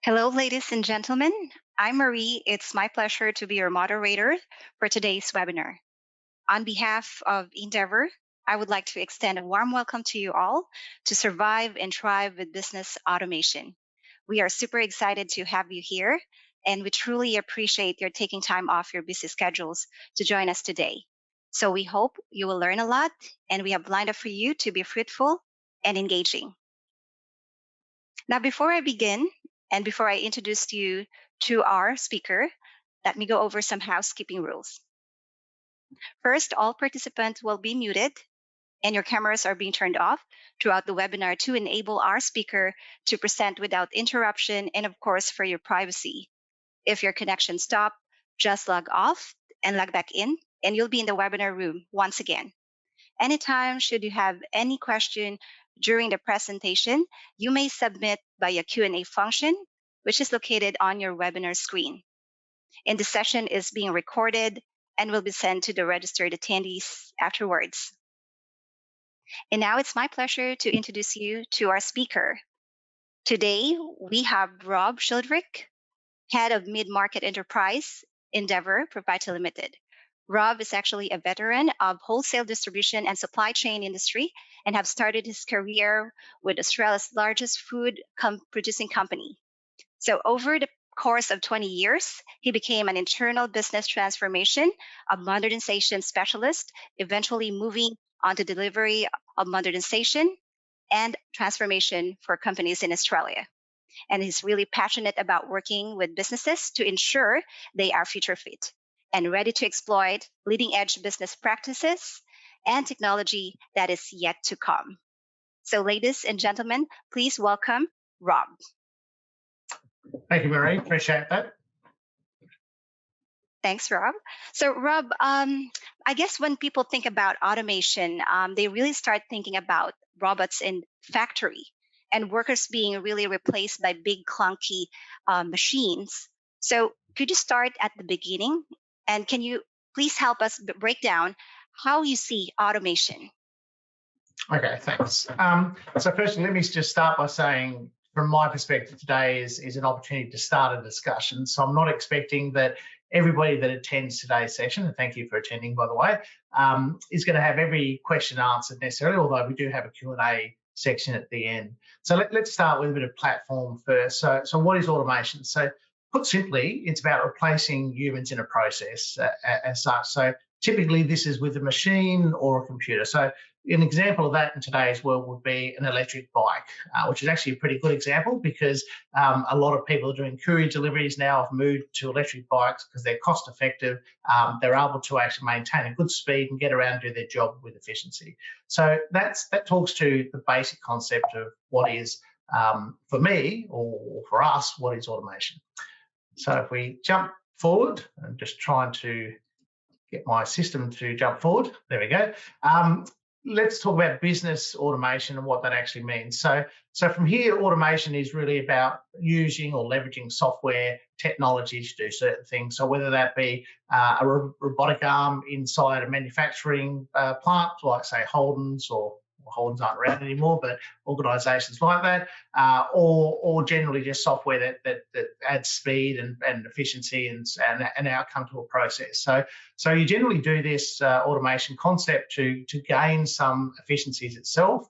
Hello, ladies and gentlemen. I'm Marie. It's my pleasure to be your moderator for today's webinar. On behalf of Ndevr, I would like to extend a warm welcome to you all to Survive and Thrive with Business Automation. We are super excited to have you here, and we truly appreciate your taking time off your busy schedules to join us today. So we hope you will learn a lot, and we have lined up for you to be fruitful and engaging. Now, before I begin, and before I introduce you to our speaker, let me go over some housekeeping rules. First, all participants will be muted and your cameras are being turned off throughout the webinar to enable our speaker to present without interruption and, of course, for your privacy. If your connection stops, just log off and log back in, and you'll be in the webinar room once again. Anytime, should you have any question during the presentation, you may submit via Q&A function, which is located on your webinar screen. And the session is being recorded and will be sent to the registered attendees afterwards. And now it's my pleasure to introduce you to our speaker. Today, we have Rob Sheldrick, Head of Mid-Market Enterprise, Ndevr Proprietary Limited. Rob is actually a veteran of wholesale distribution and supply chain industry and have started his career with Australia's largest food producing company. So over the course of 20 years, he became an internal business transformation, a modernization specialist, eventually moving on to delivery of modernization and transformation for companies in Australia. And he's really passionate about working with businesses to ensure they are future fit and ready to exploit leading edge business practices and technology that is yet to come. So, ladies and gentlemen, please welcome Rob. Thank you, Marie. Appreciate that. Thanks, Rob. So, Rob, I guess when people think about automation, they really start thinking about robots in factory and workers being really replaced by big, clunky machines. So, could you start at the beginning? And can you please help us break down how you see automation? Okay, thanks. So firstly, let me just start by saying, from my perspective, today is an opportunity to start a discussion. So I'm not expecting that everybody that attends today's session, and thank you for attending, by the way, is going to have every question answered necessarily, although we do have a Q&A section at the end. So let's start with a bit of platform first. So what is automation? So put simply, it's about replacing humans in a process as such. So typically this is with a machine or a computer. So an example of that in today's world would be an electric bike, which is actually a pretty good example because a lot of people doing courier deliveries now have moved to electric bikes because they're cost effective. They're able to actually maintain a good speed and get around and do their job with efficiency. So that talks to the basic concept of what is, for me or for us, what is automation. So if we jump forward, I'm just trying to get my system to jump forward. There we go. Let's talk about business automation and what that actually means. So from here, automation is really about using or leveraging software technology to do certain things. So whether that be a robotic arm inside a manufacturing plant, like say Holden's, or Holden's aren't around anymore, but organisations like that, or generally just software that adds speed and efficiency and outcome to a process. So you generally do this automation concept to gain some efficiencies itself,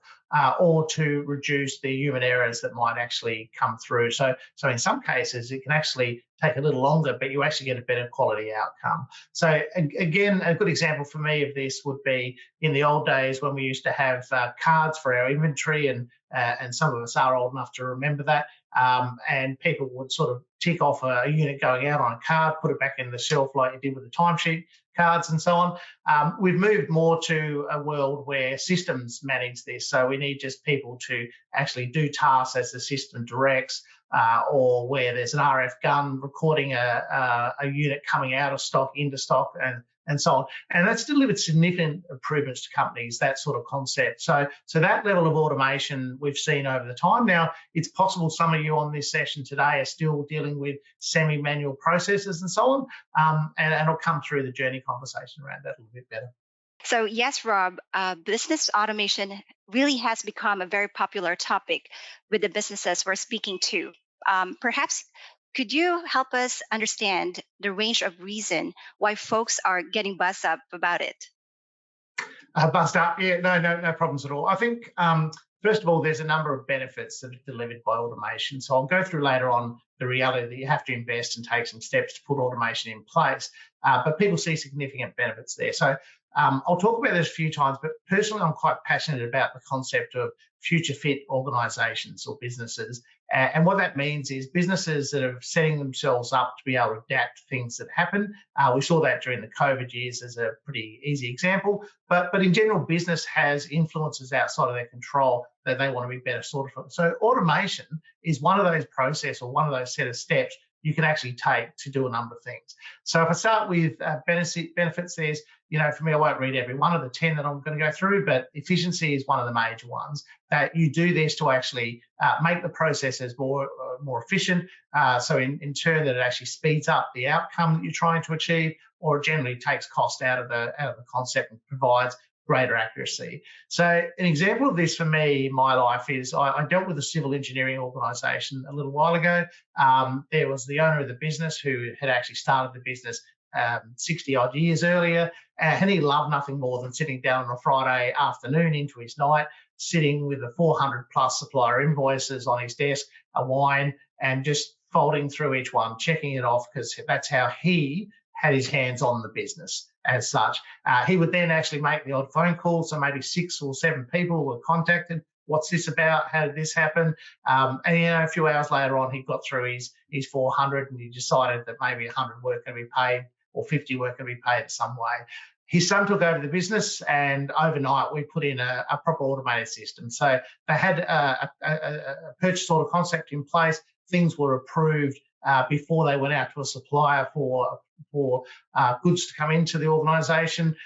or to reduce the human errors that might actually come through. So in some cases, it can actually take a little longer, but you actually get a better quality outcome. So again, a good example for me of this would be in the old days when we used to have cards for our inventory, and some of us are old enough to remember that, and people would sort of tick off a unit going out on a card, put it back in the shelf like you did with the timesheet cards and so on. We've moved more to a world where systems manage this. So we need just people to actually do tasks as the system directs, or where there's an RF gun recording a unit coming out of stock, into stock, and so on. And that's delivered significant improvements to companies, that sort of concept. So that level of automation we've seen over the time. Now, it's possible some of you on this session today are still dealing with semi-manual processes and so on, and I'll come through the journey conversation around that a little bit better. So yes, Rob, business automation really has become a very popular topic with the businesses we're speaking to. Perhaps could you help us understand the range of reason why folks are getting buzzed up about it? Buzzed up, yeah, no problems at all. I think, first of all, there's a number of benefits that are delivered by automation. So I'll go through later on the reality that you have to invest and take some steps to put automation in place, but people see significant benefits there. So I'll talk about this a few times, but personally, I'm quite passionate about the concept of future fit organisations or businesses. And what that means is businesses that are setting themselves up to be able to adapt to things that happen. We saw that during the COVID years as a pretty easy example. But in general, business has influences outside of their control that they want to be better sorted for. So automation is one of those process or one of those set of steps you can actually take to do a number of things. So if I start with benefits, there's, for me, I won't read every one of the 10 that I'm going to go through, but efficiency is one of the major ones. That you do this to actually make the processes more efficient. So in turn, that it actually speeds up the outcome that you're trying to achieve, or it generally takes cost out of the concept and provides greater accuracy. So an example of this for me in my life is I dealt with a civil engineering organisation a little while ago. There was the owner of the business who had actually started the business 60 odd years earlier, and he loved nothing more than sitting down on a Friday afternoon into his night, sitting with the 400 plus supplier invoices on his desk, a wine, and just folding through each one, checking it off, because that's how he had his hands on the business as such. He would then actually make the odd phone call, so maybe 6 or 7 people were contacted. What's this about? How did this happen? And a few hours later on, he got through his 400, and he decided that maybe 100 weren't going to be paid or 50 weren't going to be paid some way. His son took over the business, and overnight we put in a proper automated system. So they had a purchase order concept in place. Things were approved before they went out to a supplier for goods to come into the organisation.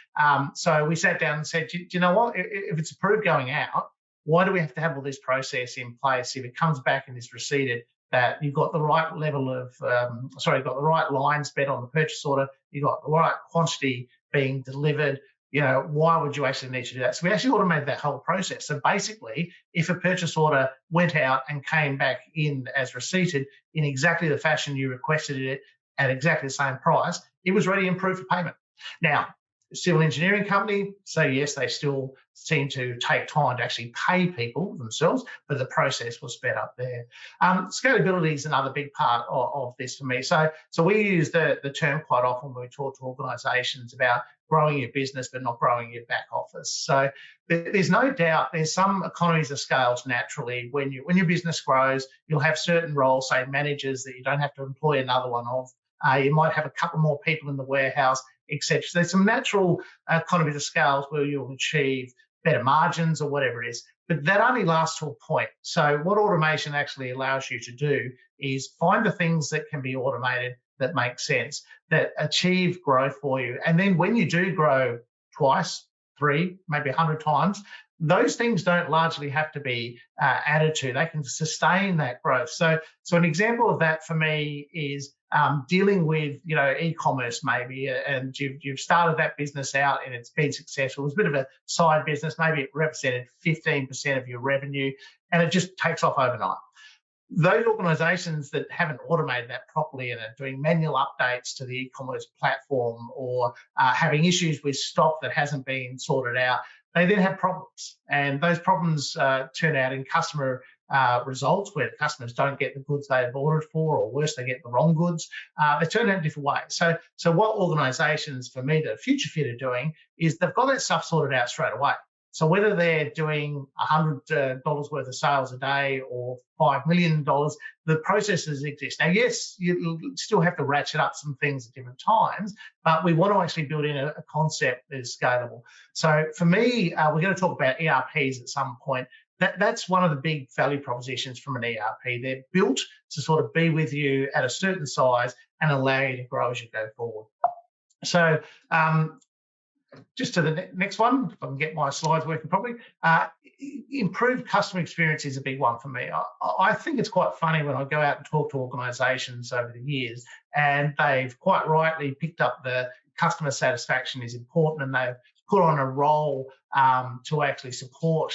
So we sat down and said, do you know what? If it's approved going out, why do we have to have all this process in place if it comes back and is receipted, that you've got the right level of, you've got the right lines bet on the purchase order, you've got the right quantity being delivered, why would you actually need to do that? So we actually automated that whole process. So basically, if a purchase order went out and came back in as receipted in exactly the fashion you requested it at exactly the same price, it was ready and approved for payment. Now, civil engineering company, so yes, they still seem to take time to actually pay people themselves, but the process was sped up there. Scalability is another big part of this for me. So we use the term quite often when we talk to organisations about growing your business but not growing your back office. So there's no doubt there's some economies of scale naturally. When your business grows, you'll have certain roles, say managers, that you don't have to employ another one of. You might have a couple more people in the warehouse, etc. So there's some natural economies of scale where you'll achieve better margins or whatever it is, but that only lasts to a point. So what automation actually allows you to do is find the things that can be automated that make sense, that achieve growth for you. And then when you do grow twice, 3, maybe 100 times, those things don't largely have to be added to. They can sustain that growth. So an example of that for me is dealing with, e-commerce maybe, and you've started that business out and it's been successful. It's a bit of a side business. Maybe it represented 15% of your revenue and it just takes off overnight. Those organisations that haven't automated that properly and are doing manual updates to the e-commerce platform, or having issues with stock that hasn't been sorted out, they then have problems. And those problems turn out in customer results where the customers don't get the goods they've ordered for, or worse, they get the wrong goods. They turn out in different ways. So what organisations, for me, that are future fit are doing is they've got that stuff sorted out straight away. So whether they're doing $100 worth of sales a day or $5 million, the processes exist. Now, yes, you still have to ratchet up some things at different times, but we want to actually build in a concept that is scalable. So for me, we're going to talk about ERPs at some point. That's one of the big value propositions from an ERP. They're built to sort of be with you at a certain size and allow you to grow as you go forward. So just to the next one, if I can get my slides working properly. Improved customer experience is a big one for me. I think it's quite funny when I go out and talk to organisations over the years, and they've quite rightly picked up the customer satisfaction is important, and they've put on a role to actually support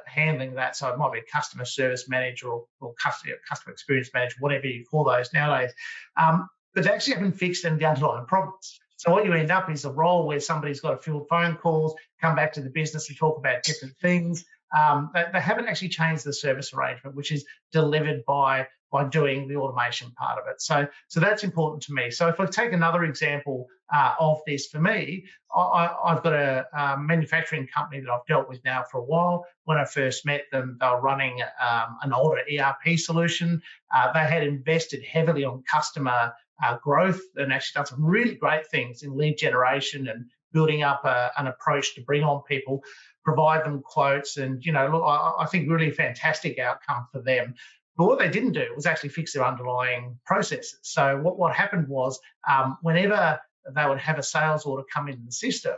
handling that. So it might be a customer service manager or customer experience manager, whatever you call those nowadays. But they actually haven't fixed any of the underlying problems. So what you end up is a role where somebody's got to field phone calls, come back to the business and talk about different things. They haven't actually changed the service arrangement, which is delivered by doing the automation part of it. So that's important to me. So if I take another example of this for me, I've got a manufacturing company that I've dealt with now for a while. When I first met them, they were running an older ERP solution. They had invested heavily on customer growth and actually done some really great things in lead generation and building up an approach to bring on people, provide them quotes, and look, I think really fantastic outcome for them. But what they didn't do was actually fix their underlying processes. So what happened was whenever they would have a sales order come in the system,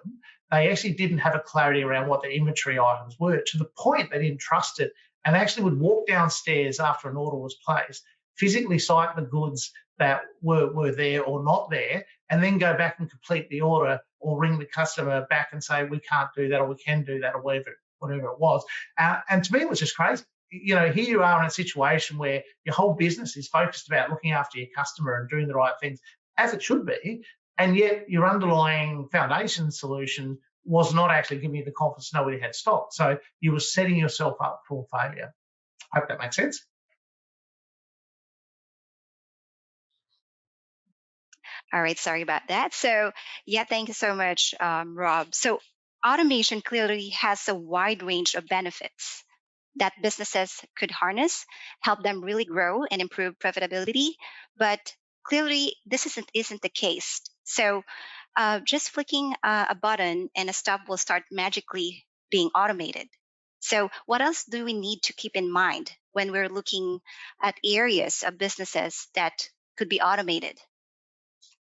they actually didn't have a clarity around what the inventory items were, to the point they didn't trust it, and they actually would walk downstairs after an order was placed, physically cite the goods that were there or not there, and then go back and complete the order or ring the customer back and say, we can't do that or we can do that or whatever it was. And to me, it was just crazy. Here you are in a situation where your whole business is focused about looking after your customer and doing the right things, as it should be, and yet your underlying foundation solution was not actually giving you the confidence nobody had stock. So you were setting yourself up for failure. I hope that makes sense. All right, sorry about that. So, yeah, thank you so much, Rob. So, automation clearly has a wide range of benefits that businesses could harness, help them really grow and improve profitability. But clearly, this isn't the case. So, just flicking a button and a stuff will start magically being automated. So, what else do we need to keep in mind when we're looking at areas of businesses that could be automated?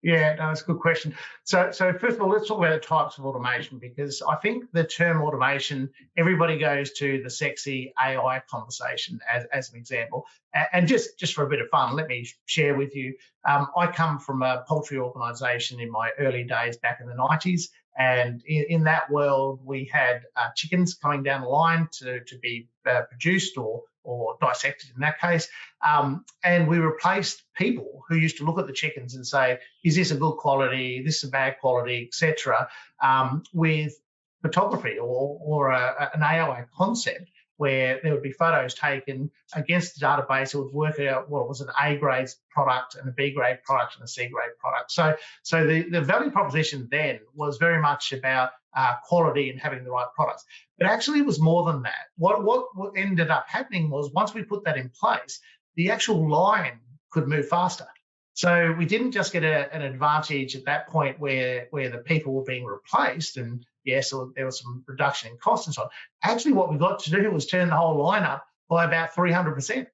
Yeah, no, that's a good question. So first of all, let's talk about the types of automation, because I think the term automation, everybody goes to the sexy AI conversation as an example. And just for a bit of fun, let me share with you. I come from a poultry organisation in my early days back in the 90s. And in that world, we had chickens coming down the line to be produced or dissected in that case. And we replaced people who used to look at the chickens and say, is this a good quality, this is a bad quality, etc., with photography or an AI concept where there would be photos taken against the database. It would work out what was an A grade product and a B grade product and a C grade product. So the value proposition then was very much about quality and having the right products. But actually it was more than that. What ended up happening was, once we put that in place, the actual line could move faster. So we didn't just get an advantage at that point where the people were being replaced, and yes, there was some reduction in costs and so on. Actually, what we got to do was turn the whole line up by about 300%.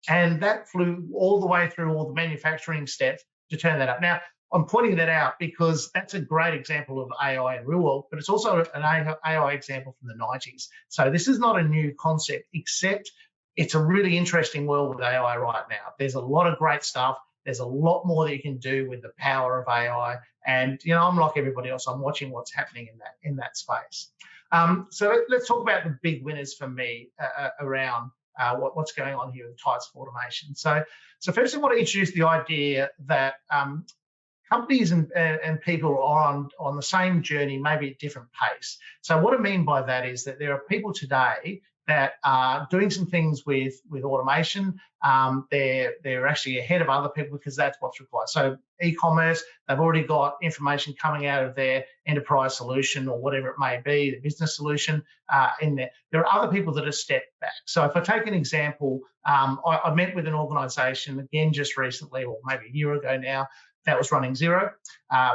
And that flew all the way through all the manufacturing steps to turn that up. Now, I'm pointing that out because that's a great example of AI in real world, but it's also an AI example from the 90s. So this is not a new concept, except it's a really interesting world with AI right now. There's a lot of great stuff. There's a lot more that you can do with the power of AI. And, I'm like everybody else. I'm watching what's happening in that space. So let's talk about the big winners for me around what's going on here with types of automation. So first I want to introduce the idea that companies and people are on the same journey, maybe at different pace. So what I mean by that is that there are people today that are doing some things with automation. They're actually ahead of other people because that's what's required. So e-commerce, they've already got information coming out of their enterprise solution or whatever it may be, the business solution in there. There are other people that have stepped back. So if I take an example, I met with an organisation again just recently, or maybe a year ago now, that was running Xero,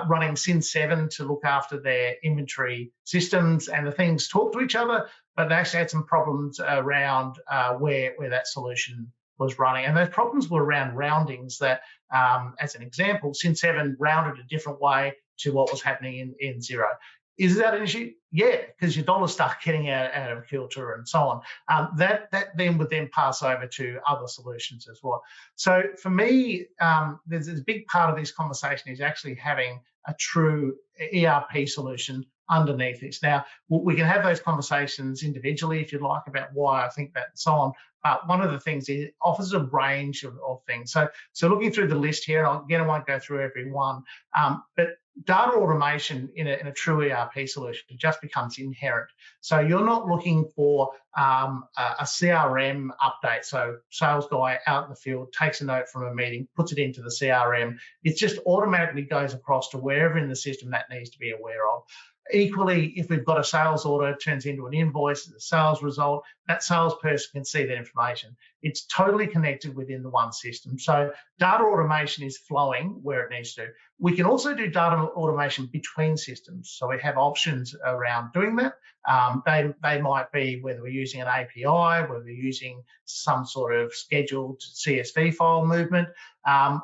running Sin 7 to look after their inventory systems, and the things talk to each other, but they actually had some problems around where that solution was running. And those problems were around roundings that, as an example, Sin 7 rounded a different way to what was happening in Xero. Is that an issue? Yeah, because your dollars start getting out of kilter and so on. That then would then pass over to other solutions as well. So for me, there's a big part of this conversation is actually having a true ERP solution underneath this. Now, we can have those conversations individually if you'd like about why I think that and so on. But one of the things is it offers a range of things. So looking through the list here, and again, I won't go through every one, but data automation in a true ERP solution just becomes inherent. So you're not looking for a CRM update. So sales guy out in the field takes a note from a meeting, puts it into the CRM. It just automatically goes across to wherever in the system that needs to be aware of. Equally, if we've got a sales order, it turns into an invoice, a sales result, that salesperson can see that information. It's totally connected within the one system. So data automation is flowing where it needs to. We can also do data automation between systems. So we have options around doing that. They might be whether we're using an API, whether we're using some sort of scheduled CSV file movement,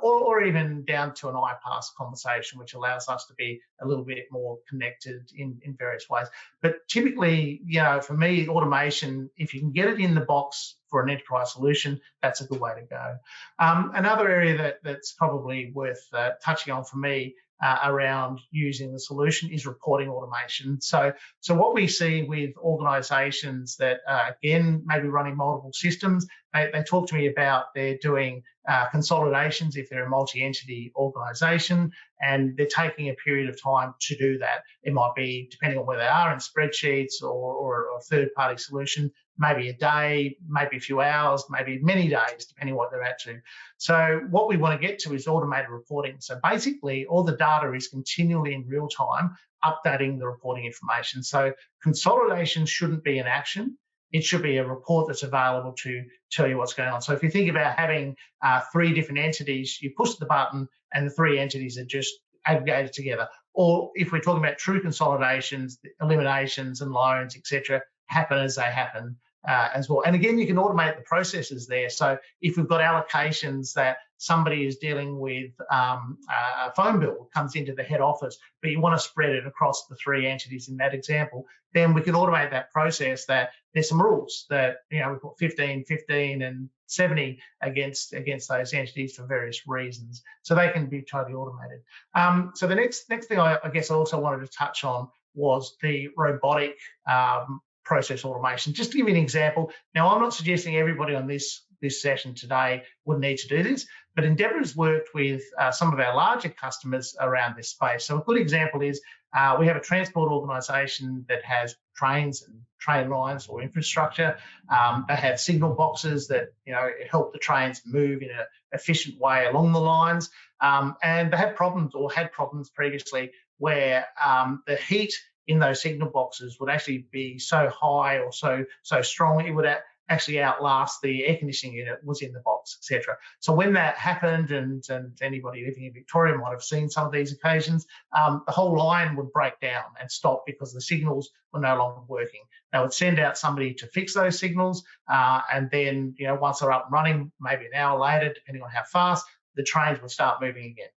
or even down to an iPass conversation, which allows us to be a little bit more connected in various ways. But typically, for me, automation, if you can get it in the box for an enterprise solution, that's a good way to go. Another area that's probably worth touching on for me around using the solution is reporting automation. So what we see with organisations that, again, maybe running multiple systems, they talk to me about they're doing consolidations if they're a multi-entity organisation, and they're taking a period of time to do that. It might be, depending on where they are, in spreadsheets or a third-party solution, maybe a day, maybe a few hours, maybe many days, depending on what they're at to. So what we want to get to is automated reporting. So basically, all the data is continually in real time updating the reporting information. So consolidation shouldn't be an action. It should be a report that's available to tell you what's going on. So if you think about having 3 different entities, you push the button and the 3 entities are just aggregated together. Or if we're talking about true consolidations, eliminations and loans, etc., happen as they happen as well. And again, you can automate the processes there. So if we've got allocations that somebody is dealing with a phone bill comes into the head office, but you want to spread it across the 3 entities in that example, then we can automate that process that there's some rules that, we put 15, 15 and 70 against those entities for various reasons. So they can be totally automated. So the next thing I guess I also wanted to touch on was the robotic process automation. Just to give you an example, now I'm not suggesting everybody on this session today would need to do this, but Ndevr has worked with some of our larger customers around this space. So a good example is we have a transport organisation that has trains and train lines or infrastructure. They have signal boxes that help the trains move in an efficient way along the lines, and they have problems or had problems previously where the heat in those signal boxes would actually be so high or so strong it would actually outlast the air conditioning unit was in the box, etc. So when that happened, and anybody living in Victoria might have seen some of these occasions, the whole line would break down and stop because the signals were no longer working. They would send out somebody to fix those signals, and then once they're up and running, maybe an hour later, depending on how fast, the trains would start moving again.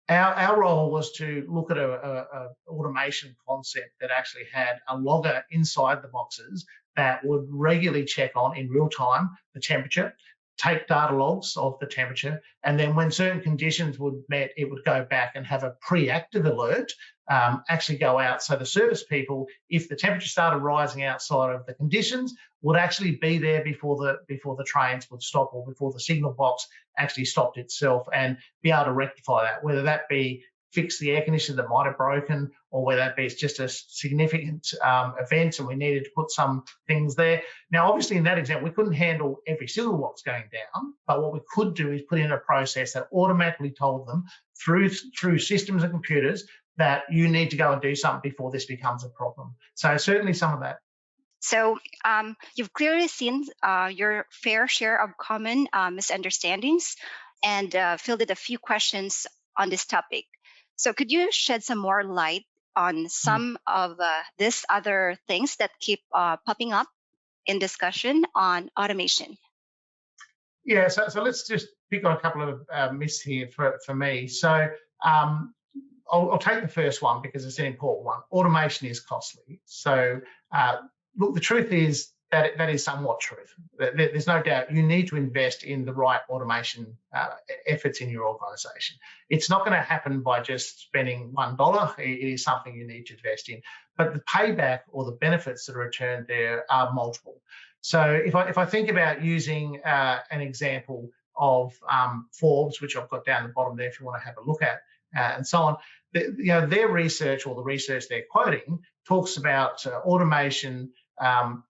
Our role was to look at a automation concept that actually had a logger inside the boxes that would regularly check on in real time the temperature, take data logs of the temperature, and then when certain conditions would met, it would go back and have a pre-active alert actually go out. So the service people, if the temperature started rising outside of the conditions, would actually be there before the trains would stop or before the signal box actually stopped itself, and be able to rectify that, whether that be fix the air conditioner that might have broken, or whether that be it's just a significant event and we needed to put some things there. Now, obviously, in that example, we couldn't handle every signal box going down, but what we could do is put in a process that automatically told them through systems and computers that you need to go and do something before this becomes a problem. So certainly some of that. So you've clearly seen your fair share of common misunderstandings and fielded a few questions on this topic. So could you shed some more light on some of these other things that keep popping up in discussion on automation? Yeah, so let's just pick on a couple of myths here for me. So I'll take the first one because it's an important one. Automation is costly. So look, the truth is that is somewhat truth. There's no doubt you need to invest in the right automation efforts in your organisation. It's not going to happen by just spending $1. It is something you need to invest in. But the payback or the benefits that are returned there are multiple. So if I think about using an example of Forbes, which I've got down the bottom there if you want to have a look at, and so on, their research or the research they're quoting talks about automation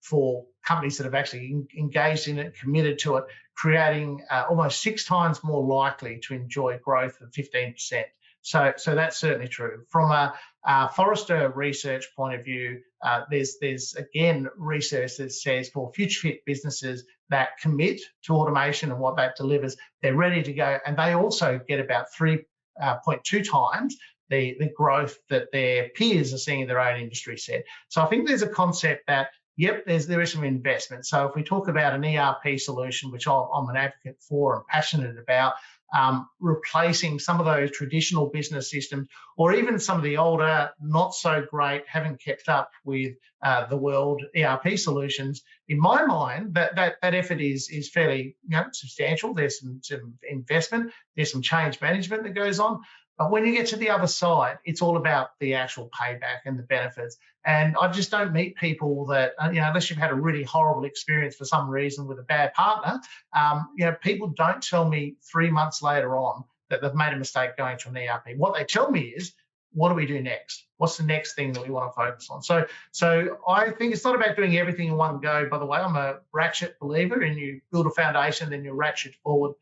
for companies that have actually engaged in it, committed to it, creating almost 6 times more likely to enjoy growth of 15%. So that's certainly true. From a Forrester research point of view, there's again research that says for future fit businesses that commit to automation and what that delivers, they're ready to go, and they also get about 3.2 times the growth that their peers are seeing in their own industry set. So I think there's a concept that, yep, there is some investment. So if we talk about an ERP solution, which I'm an advocate for and passionate about, replacing some of those traditional business systems, or even some of the older, not so great, haven't kept up with the world ERP solutions, in my mind, that effort is fairly substantial. There's some investment, there's some change management that goes on. But when you get to the other side, it's all about the actual payback and the benefits. And I just don't meet people that, unless you've had a really horrible experience for some reason with a bad partner, people don't tell me 3 months later on that they've made a mistake going to an ERP. What they tell me is, what do we do next? What's the next thing that we want to focus on? So I think it's not about doing everything in one go. By the way, I'm a ratchet believer, and you build a foundation, then you ratchet forward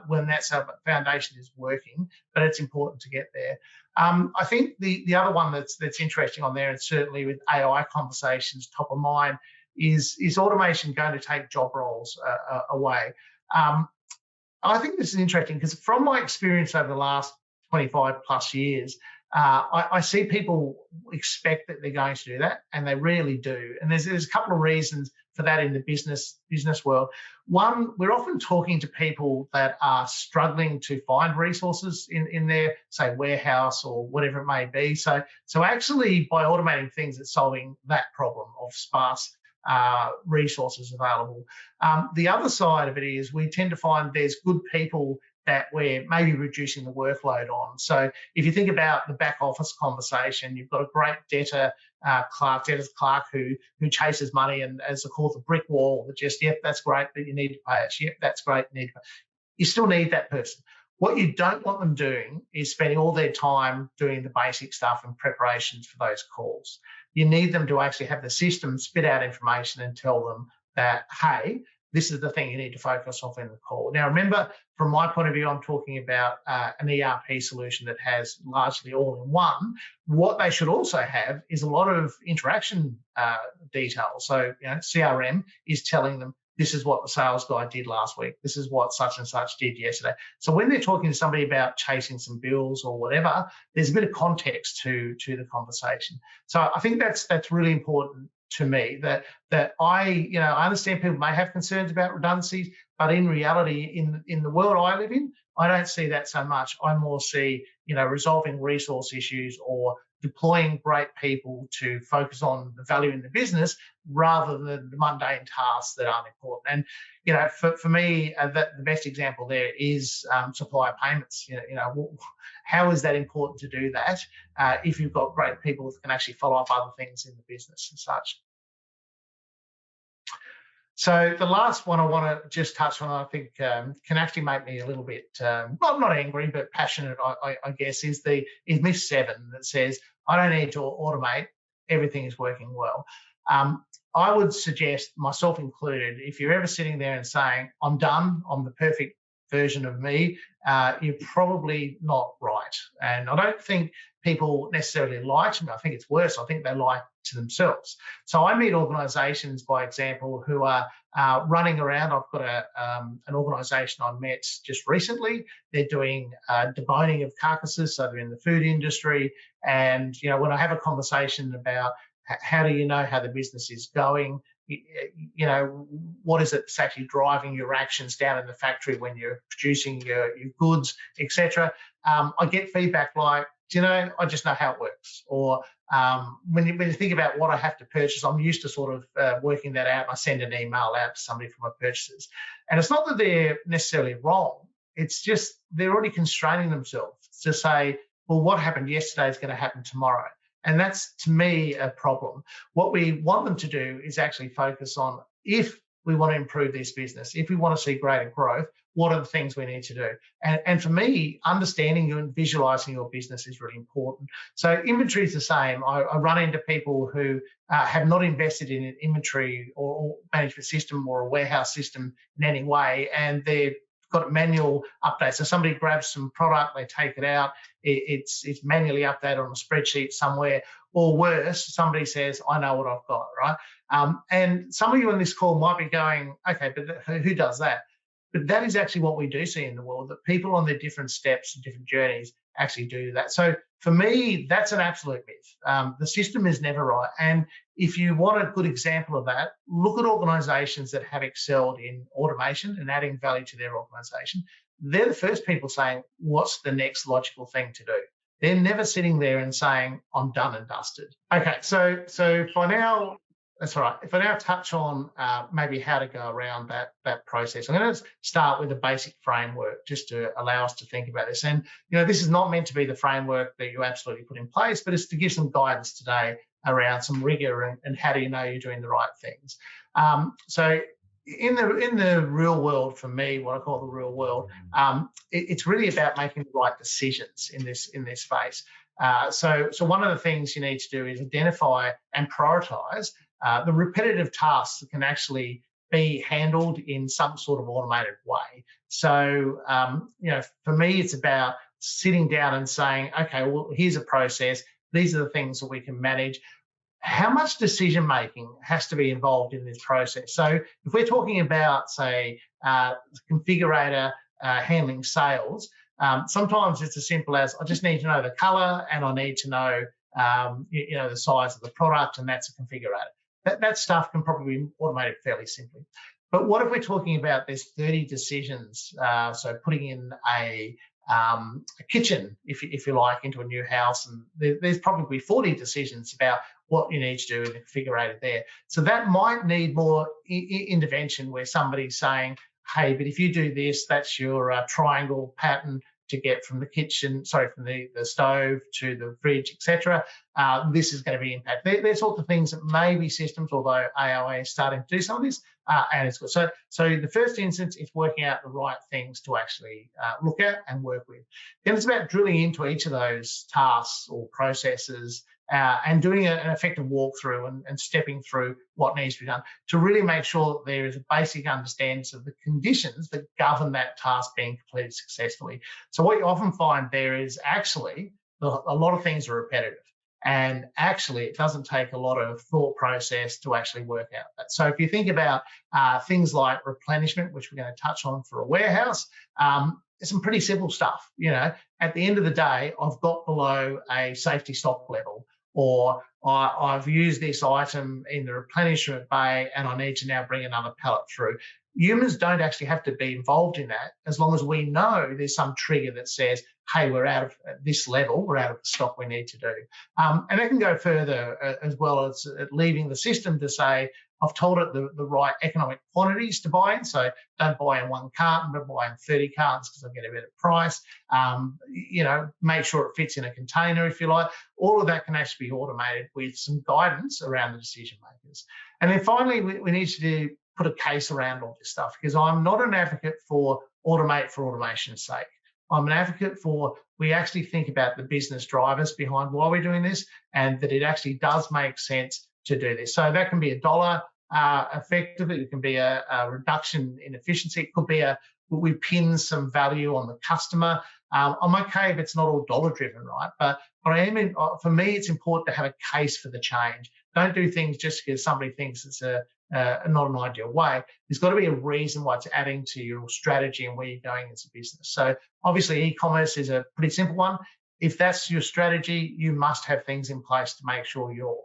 when that foundation is working, but it's important to get there. I think the other one that's interesting on there, and certainly with AI conversations top of mind, is automation going to take job roles away? I think this is interesting because from my experience over the last 25 plus years, I see people expect that they're going to do that, and they rarely do. And there's a couple of reasons for that in the business world. One, we're often talking to people that are struggling to find resources in their, say, warehouse or whatever it may be. So actually, by automating things, it's solving that problem of sparse resources available. The other side of it is we tend to find there's good people that we're maybe reducing the workload on. So if you think about the back office conversation, you've got a great debtors clerk who chases money, and as I call it, the brick wall, that just, yep, that's great, but you need to pay us. Yep, that's great, you need to pay. You still need that person. What you don't want them doing is spending all their time doing the basic stuff and preparations for those calls. You need them to actually have the system spit out information and tell them that, hey, this is the thing you need to focus on in the call. Now, remember, from my point of view, I'm talking about an ERP solution that has largely all-in-one. What they should also have is a lot of interaction details. So, CRM is telling them, this is what the sales guy did last week. This is what such and such did yesterday. So when they're talking to somebody about chasing some bills or whatever, there's a bit of context to the conversation. So I think that's really important to me, that I understand people may have concerns about redundancies, but in reality, in the world I live in, I don't see that so much. I more see, resolving resource issues or deploying great people to focus on the value in the business rather than the mundane tasks that aren't important. And, for me, the best example there is supplier payments. How is that important to do that if you've got great people that can actually follow up other things in the business and such? So the last one I want to just touch on, I think can actually make me a little bit, not angry, but passionate, I guess, is myth 7 that says, I don't need to automate, everything is working well. I would suggest, myself included, if you're ever sitting there and saying, I'm done, I'm the perfect version of me, you're probably not right. And I don't think people necessarily lie to me. I think it's worse. I think they lie to themselves. So I meet organisations, by example, who are running around. I've got an organisation I met just recently. They're doing deboning of carcasses, so they're in the food industry. And when I have a conversation about how do you know how the business is going, what is it that's actually driving your actions down in the factory when you're producing your goods, etc. I get feedback like, I just know how it works. Or when you think about what I have to purchase, I'm used to sort of working that out. I send an email out to somebody for my purchases. And it's not that they're necessarily wrong. It's just they're already constraining themselves to say, well, what happened yesterday is going to happen tomorrow. And that's, to me, a problem. What we want them to do is actually focus on, if we want to improve this business, if we want to see greater growth, what are the things we need to do? And for me, understanding you and visualizing your business is really important. So inventory is the same. I run into people who have not invested in an inventory or management system or a warehouse system in any way, and they've got manual updates. So somebody grabs some product, they take it out, it's manually updated on a spreadsheet somewhere, or worse, somebody says, I know what I've got, right? And some of you on this call might be going, okay, but who does that? But that is actually what we do see in the world, that people on their different steps and different journeys actually do that. So for me, that's an absolute myth. The system is never right. And if you want a good example of that, look at organisations that have excelled in automation and adding value to their organisation. They're the first people saying, what's the next logical thing to do? They're never sitting there and saying, I'm done and dusted. Okay, so for now, that's all right. If I now touch on maybe how to go around that process, I'm going to start with a basic framework just to allow us to think about this. And, this is not meant to be the framework that you absolutely put in place, but it's to give some guidance today around some rigor and how do you know you're doing the right things. So in the real world, for me, what I call the real world, it's really about making the right decisions in this space. So one of the things you need to do is identify and prioritise the repetitive tasks that can actually be handled in some sort of automated way. So, for me, it's about sitting down and saying, okay, well, here's a process. These are the things that we can manage. How much decision making has to be involved in this process? So if we're talking about, say, configurator handling sales, sometimes it's as simple as, I just need to know the color and I need to know the size of the product, and that's a configurator. That stuff can probably be automated fairly simply. But what if we're talking about there's 30 decisions, so putting in a kitchen, if you like, into a new house, and there's probably 40 decisions about what you need to do in the configurator there. So that might need more intervention, where somebody's saying, hey, but if you do this, that's your triangle pattern to get from the stove to the fridge, etc. This is going to be impacted. There's sorts of things that may be systems, although AOA is starting to do some of this, and it's good. So the first instance is working out the right things to actually look at and work with. Then it's about drilling into each of those tasks or processes and doing an effective walkthrough and stepping through what needs to be done to really make sure that there is a basic understanding of the conditions that govern that task being completed successfully. So what you often find there is actually a lot of things are repetitive. And actually, it doesn't take a lot of thought process to actually work out that. So if you think about things like replenishment, which we're going to touch on for a warehouse, it's some pretty simple stuff. At the end of the day, I've got below a safety stock level, or I've used this item in the replenishment bay and I need to now bring another pallet through. Humans don't actually have to be involved in that, as long as we know there's some trigger that says, hey, we're out of this level, we're out of the stock we need to do. And that can go further as well as leaving the system to say, I've told it the right economic quantities to buy in. So don't buy in 1 carton, but buy in 30 cartons because I'll get a better price. Make sure it fits in a container, if you like. All of that can actually be automated with some guidance around the decision makers. And then finally, we need to put a case around all this stuff, because I'm not an advocate for automate for automation's sake. I'm an advocate for we actually think about the business drivers behind why we're doing this, and that it actually does make sense to do this. So that can be $1 effectively. It can be a reduction in efficiency. It could be we pin some value on the customer. I'm okay if it's not all dollar driven, right? But for me, it's important to have a case for the change. Don't do things just because somebody thinks it's not an ideal way. There's got to be a reason why it's adding to your strategy and where you're going as a business. So obviously e-commerce is a pretty simple one. If that's your strategy, you must have things in place to make sure your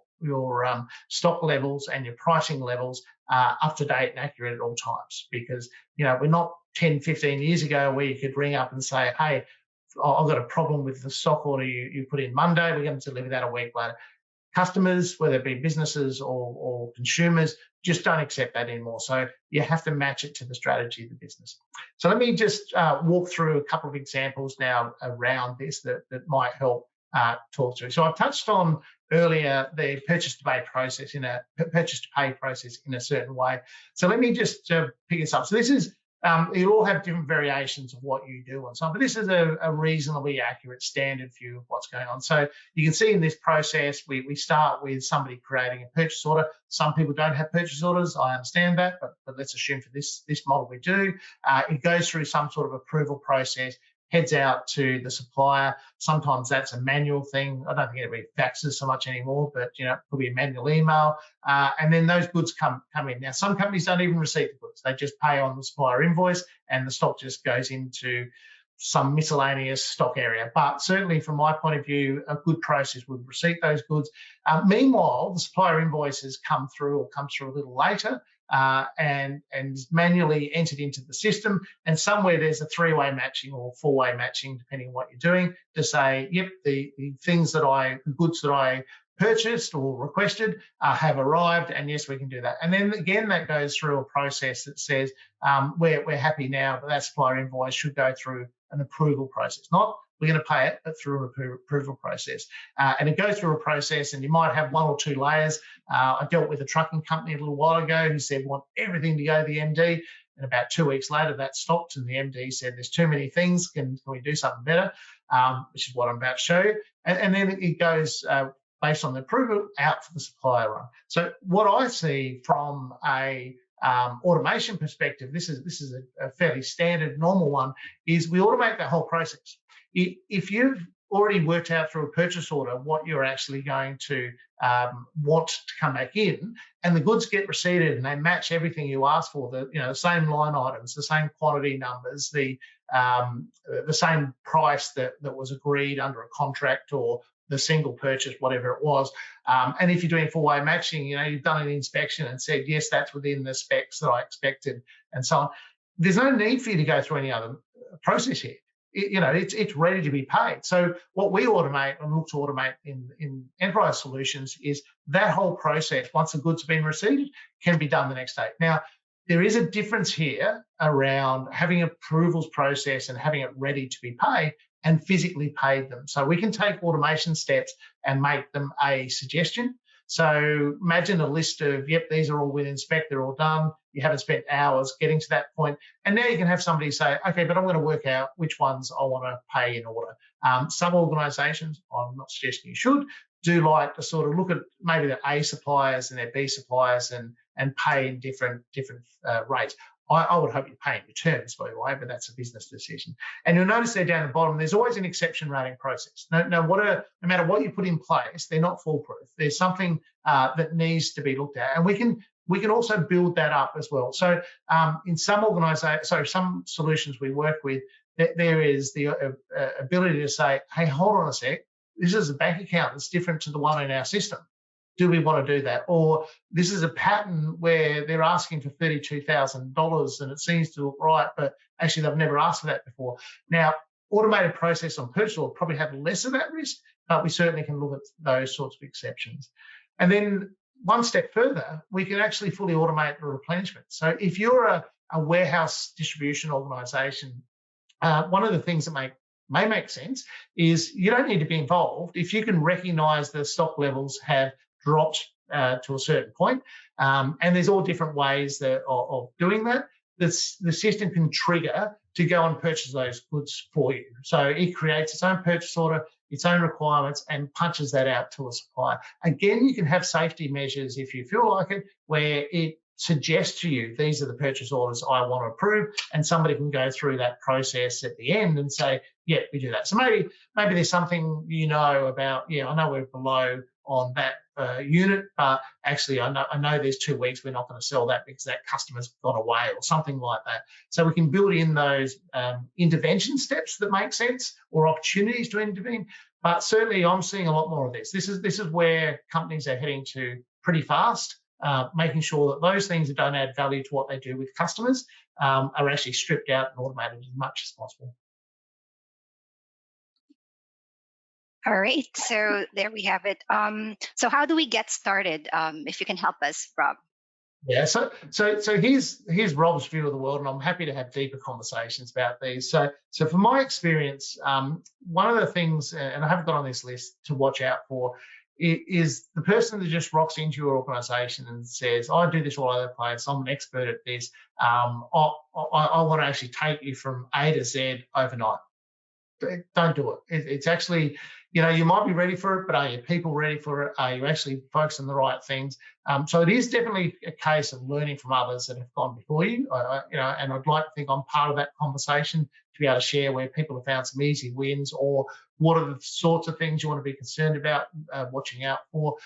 stock levels and your pricing levels are up to date and accurate at all times. Because, we're not 10, 15 years ago where you could ring up and say, hey, I've got a problem with the stock order you put in Monday, we're going to deliver that a week later. Customers, whether it be businesses or consumers, just don't accept that anymore. So you have to match it to the strategy of the business. So let me just walk through a couple of examples now around this that might help talk through. So I've touched on earlier the purchase to pay process in a certain way. So let me just pick this up. So this is you'll all have different variations of what you do and so on, but this is a reasonably accurate standard view of what's going on. So you can see in this process, we start with somebody creating a purchase order. Some people don't have purchase orders. I understand that, but let's assume for this model we do. It goes through some sort of approval process, heads out to the supplier. Sometimes that's a manual thing. I don't think anybody faxes so much anymore, but it could be a manual email. And then those goods come in. Now, some companies don't even receive the goods. They just pay on the supplier invoice and the stock just goes into some miscellaneous stock area. But certainly from my point of view, a good process would receive those goods. Meanwhile, the supplier invoices comes through a little later. And is manually entered into the system, and somewhere there's a three-way matching or four-way matching, depending on what you're doing, to say, yep, the goods that I purchased or requested have arrived, and yes, we can do that. And then again, that goes through a process that says we're happy now, but that supplier invoice should go through an approval process. Not we're going to pay it, but through an approval process. And it goes through a process, and you might have one or two layers. I dealt with a trucking company a little while ago who said, want everything to go to the MD. And about 2 weeks later, that stopped, and the MD said, there's too many things. Can we do something better? Which is what I'm about to show you. And then it goes based on the approval out for the supplier run. So what I see from a automation perspective, this is a fairly standard, normal one, is we automate that whole process. If you've already worked out through a purchase order what you're actually going to want to come back in, and the goods get receipted and they match everything you asked for, the same line items, the same quantity numbers, the same price that was agreed under a contract or the single purchase, whatever it was. And if you're doing four-way matching, you've done an inspection and said, yes, that's within the specs that I expected, and so on. There's no need for you to go through any other process here. It's ready to be paid. So what we automate and look to automate in enterprise solutions is that whole process, once the goods have been received, can be done the next day. Now, there is a difference here around having an approvals process and having it ready to be paid and physically paid them. So we can take automation steps and make them a suggestion. So imagine a list of, yep, these are all within spec, they're all done. You haven't spent hours getting to that point. And now you can have somebody say, okay, but I'm going to work out which ones I want to pay in order. Some organisations, I'm not suggesting you should, do like to sort of look at maybe their A suppliers and their B suppliers and pay in different rates. I would hope you're paying your terms, by the way, but that's a business decision. And you'll notice there down the bottom, there's always an exception rating process. No matter what you put in place, they're not foolproof. There's something that needs to be looked at, and we can also build that up as well. So in some some solutions we work with, there is the ability to say, hey, hold on a sec, this is a bank account that's different to the one in our system. Do we want to do that? Or this is a pattern where they're asking for $32,000 and it seems to look right, but actually they've never asked for that before. Now, automated process on purchase will probably have less of that risk, but we certainly can look at those sorts of exceptions. And then one step further, we can actually fully automate the replenishment. So if you're a warehouse distribution organisation, one of the things that may make sense is you don't need to be involved. If you can recognise the stock levels have dropped to a certain point, and there's all different ways of doing that, the system can trigger to go and purchase those goods for you. So it creates its own purchase order, its own requirements, and punches that out to a supplier. Again, you can have safety measures if you feel like it, where it suggests to you, these are the purchase orders I want to approve, and somebody can go through that process at the end and say, yeah, we do that. So maybe there's something about, I know we're below on that unit, but actually I know there's 2 weeks we're not going to sell that because that customer's gone away or something like that. So we can build in those intervention steps that make sense or opportunities to intervene. But certainly I'm seeing a lot more of this. This is where companies are heading to pretty fast, making sure that those things that don't add value to what they do with customers are actually stripped out and automated as much as possible. All right, so there we have it. So how do we get started? If you can help us, Rob. Yeah, so here's Rob's view of the world, and I'm happy to have deeper conversations about these. So from my experience, one of the things, and I haven't got on this list to watch out for, is the person that just rocks into your organisation and says, "I do this all over the place. I'm an expert at this. I want to actually take you from A to Z overnight." Don't do it. It's actually, you might be ready for it, but are your people ready for it? Are you actually focused on the right things? So it is definitely a case of learning from others that have gone before you. And I'd like to think I'm part of that conversation to be able to share where people have found some easy wins, or what are the sorts of things you want to be concerned about, watching out for.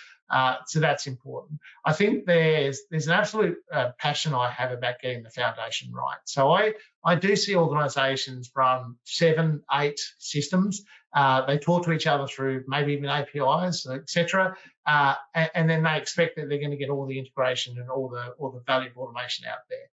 So that's important. I think there's an absolute passion I have about getting the foundation right. So I do see organisations run 7, 8 systems. They talk to each other through maybe even APIs, etc., and then they expect that they're going to get all the integration and all the valuable automation out there.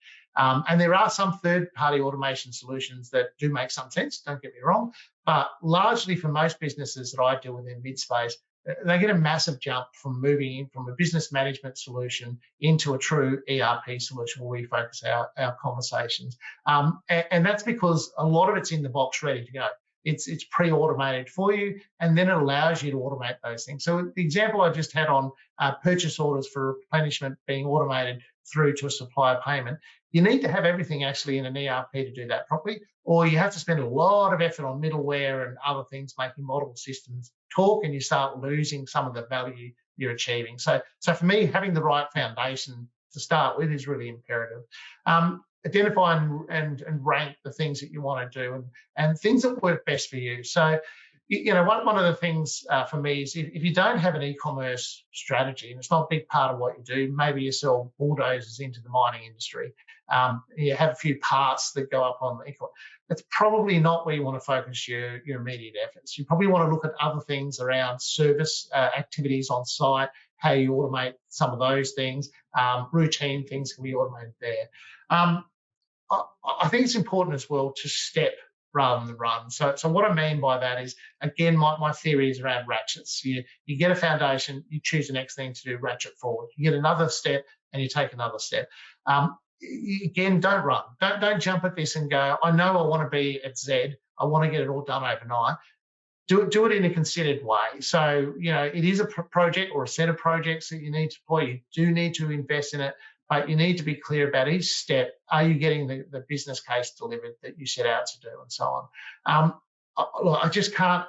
And there are some third-party automation solutions that do make some sense. Don't get me wrong, but largely for most businesses that I deal with in mid-space, they get a massive jump from moving in from a business management solution into a true ERP solution where we focus our conversations. And that's because a lot of it's in the box ready to go. It's pre-automated for you, and then it allows you to automate those things. So the example I just had on purchase orders for replenishment being automated through to a supplier payment, you need to have everything actually in an ERP to do that properly, or you have to spend a lot of effort on middleware and other things making multiple systems talk, and you start losing some of the value you're achieving. So for me, having the right foundation to start with is really imperative. Identify and rank the things that you want to do, and things that work best for you. So, one of the things for me is if you don't have an e-commerce strategy, and it's not a big part of what you do, maybe you sell bulldozers into the mining industry, you have a few parts that go up on the e-commerce. That's probably not where you want to focus your immediate efforts. You probably want to look at other things around service activities on site, how you automate some of those things. Routine things can be automated there. I think it's important as well to step rather than run. So what I mean by that is, again, my theory is around ratchets. You get a foundation, you choose the next thing to do, ratchet forward. You get another step, and you take another step. Again, don't run. Don't jump at this and go, I know I want to be at Z. I want to get it all done overnight. Do it in a considered way. So, it is a project or a set of projects that you need to deploy. You do need to invest in it, but you need to be clear about each step. Are you getting the business case delivered that you set out to do, and so on? I just can't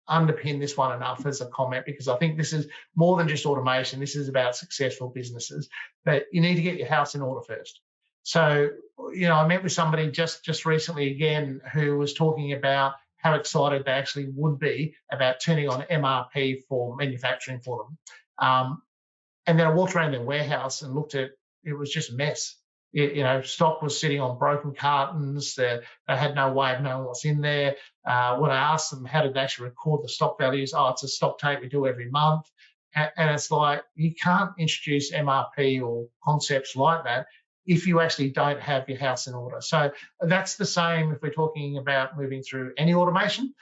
underpin this one enough as a comment, because I think this is more than just automation. This is about successful businesses, but you need to get your house in order first. So, I met with somebody just recently again who was talking about how excited they actually would be about turning on MRP for manufacturing for them. And then I walked around their warehouse and looked at, it was just a mess. Stock was sitting on broken cartons. They had no way of knowing what's in there. When I asked them how did they actually record the stock values, it's a stock take we do every month. And it's like, you can't introduce MRP or concepts like that if you actually don't have your house in order. So that's the same if we're talking about moving through any automation.